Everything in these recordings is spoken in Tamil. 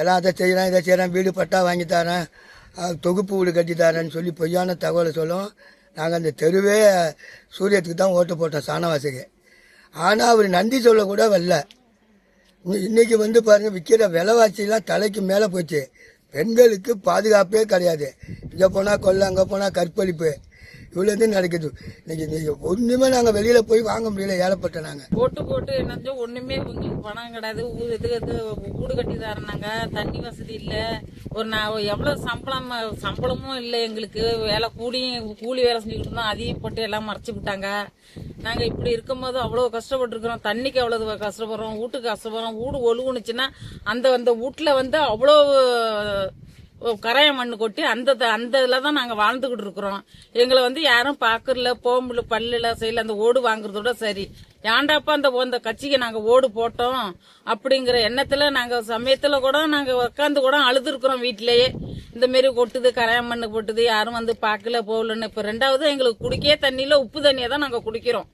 எல்லாம் அதை செய்கிறேன் இதை செய்கிறேன் வீடு பட்டா வாங்கி தரேன் தொகுப்பு வீடு கட்டி தரேன்னு சொல்லி பொய்யான தகவலை சொல்லும். நாங்கள் அந்த தெருவே சூரியத்துக்கு தான் ஓட்டு போட்டோம் சாணவாசிக்கு. ஆனால் அவர் நன்றி சொல்லக்கூட வரல. இன்னைக்கு பாருங்கள் விற்கிற விலைவாசிலாம் தலைக்கு மேலே போச்சு. பெண்களுக்கு பாதுகாப்பே கிடையாது. இங்கே போனால் கொள்ளை, அங்கே போனால் கற்பழிப்பு, இவ்வளோ நடக்குது. இன்னைக்கு ஒன்றுமே நாங்கள் வெளியில் போய் வாங்க முடியல, ஏழப்பட்ட நாங்கள் போட்டு என்னச்சோ ஒன்றுமே உங்களுக்கு பணம் கிடையாது. வீடு கட்டி தரேன்னாங்க, தண்ணி வசதி இல்லை. எவ்வளோ சம்பளமும் இல்லை எங்களுக்கு. கூலி வேலை செஞ்சுக்கிட்டு இருந்தோம், அதையும் போட்டு எல்லாம் மறைச்சி விட்டாங்க. நாங்கள் இப்படி இருக்கும்போது அவ்வளோ கஷ்டப்பட்டுருக்குறோம். தண்ணிக்கு அவ்வளோ கஷ்டப்படுறோம், வீட்டுக்கு கஷ்டப்படுறோம். வீடு ஒழுகுனுச்சுன்னா அந்த வீட்டில் அவ்வளோ கரைய மண்ணு கொட்டி அந்த இதில் தான் நாங்கள் வாழ்ந்துக்கிட்டு இருக்கிறோம். எங்களை யாரும் பார்க்கறல, போக முடியல, பல்லில் செய்யல. அந்த ஓடு வாங்குறதோட சரி, ஏண்டாப்பா அந்த கட்சிக்கு நாங்கள் ஓடு போட்டோம் அப்படிங்கிற எண்ணத்தில் நாங்கள் சமயத்தில் கூட நாங்கள் உட்காந்து கூட அழுதுருக்குறோம். வீட்டிலேயே இந்த மாரி கொட்டுது, கரைய மண்ணு கொட்டுது, யாரும் பார்க்கல போகலன்னு. இப்போ ரெண்டாவது எங்களுக்கு குடிக்கே தண்ணியில் உப்பு தண்ணியை தான் நாங்கள் குடிக்கிறோம்.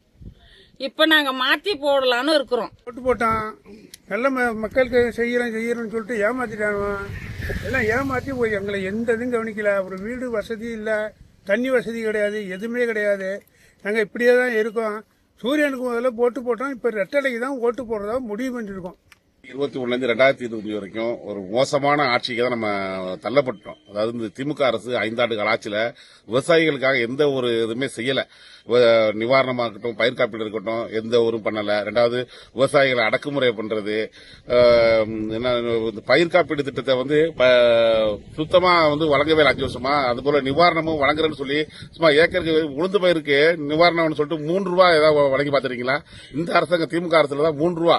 இப்போ நாங்கள் மாற்றி போடலான்னு இருக்கிறோம். ஓட்டு போட்டான் நல்ல மக்களுக்கு செய்யறோம்னு சொல்லிட்டு ஏமாத்திட்டாங்க. எல்லாம் ஏமாற்றி போய் எங்களை எந்த இதுவும் கவனிக்கல. ஒரு வீடு வசதி இல்லை, தண்ணி வசதி கிடையாது, எதுவுமே கிடையாது. நாங்கள் இப்படியே தான் இருக்கோம். சூரியனுக்கு முதல்ல ஓட்டு போட்டோம். இப்போ ரெட்டலைக்கு தான் ஓட்டு போடுறதா முடிவு பண்ணிருக்கோம். 21 2025 வரைக்கும் ஒரு மோசமான ஆட்சிக்கு தான் நம்ம தள்ளப்பட்டோம். அதாவது இந்த திமுக அரசு 5 ஆண்டுகள் ஆட்சியில விவசாயிகளுக்காக எந்த ஒரு இதுவுமே செய்யல. நிவாரணமா இருக்கட்டும், பயிர் காப்பீடு இருக்கட்டும், எந்த ஒரு பண்ணல. ரெண்டாவது விவசாயிகளை அடக்குமுறை பண்றது, பயிர் காப்பீடு திட்டத்தை சுத்தமா வழங்கவே 5 வருஷமா. அதுபோல நிவாரணமும் வழங்குறேன்னு சொல்லி சும்மா ஏக்கருக்கு உளுந்து பயிருக்கு நிவாரணம்னு சொல்லிட்டு 3 ரூபாய் ஏதாவது வழங்கி பாத்துறீங்களா? இந்த அரசாங்கம் திமுக அரசுல தான் 3 ரூபா,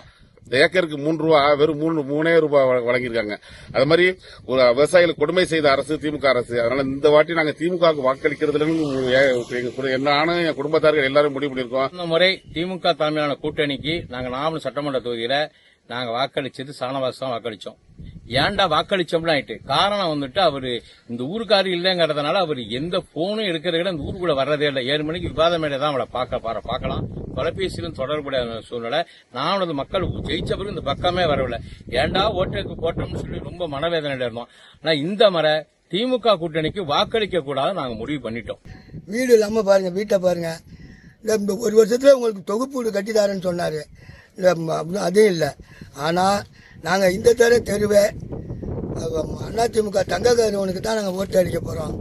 ஏக்கருக்கு 3 ரூபா, வெறும் 3 ரூபாய் வழங்கியிருக்காங்க. அது மாதிரி ஒரு விவசாயிகளுக்கு கொடுமை செய்த அரசு திமுக அரசு. அதனால இந்த வாட்டி நாங்க திமுகவுக்கு வாக்களிக்கிறதுல நானும் என் குடும்பத்தார்கள் எல்லாரும் முடிவு பண்ணிருக்கோம். இந்த முறை திமுக தலைமையிலான கூட்டணிக்கு நாங்க நாம சட்டமன்ற தொகுதியில நாங்க வாக்களிச்சது சாணவாசி தான் வாக்களிச்சோம். ஏன்டா வாக்களிச்சோம்னா காரணம் அவரு இந்த ஊருக்காரு இல்லைங்கிறதுனால அவர் எந்த போனும் எடுக்கிறத இந்த ஊருக்குள்ள வர்றதே இல்லை. 7 மணிக்கு விவாத மேடை தான் அவளை பார்க்கலாம். தொலைபேசியிலும் தொடர்புடைய சூழ்நிலை. நான் மக்கள் ஜெயிச்ச பிறகு இந்த பக்கமே வரவில்லை. ஏன்டா ஓட்டுக்கு போட்டோம்னு சொல்லி ரொம்ப மனவேதனையில இருந்தோம். ஆனா இந்த முறை திமுக கூட்டணிக்கு வாக்களிக்க கூடாது நாங்க முடிவு பண்ணிட்டோம். வீடு இல்லாம பாருங்க, வீட்டை பாருங்க. இந்த ஒரு வருஷத்துல உங்களுக்கு தொகுப்பு வீடு கட்டித்தாரன்னு சொன்னாரு, அதுவும் இல்லை. ஆனால் நாங்கள் இந்த தெருவே அதிமுக தங்க கருவனுக்கு தான் நாங்கள் ஓட்டு அளிக்க போகிறோம்.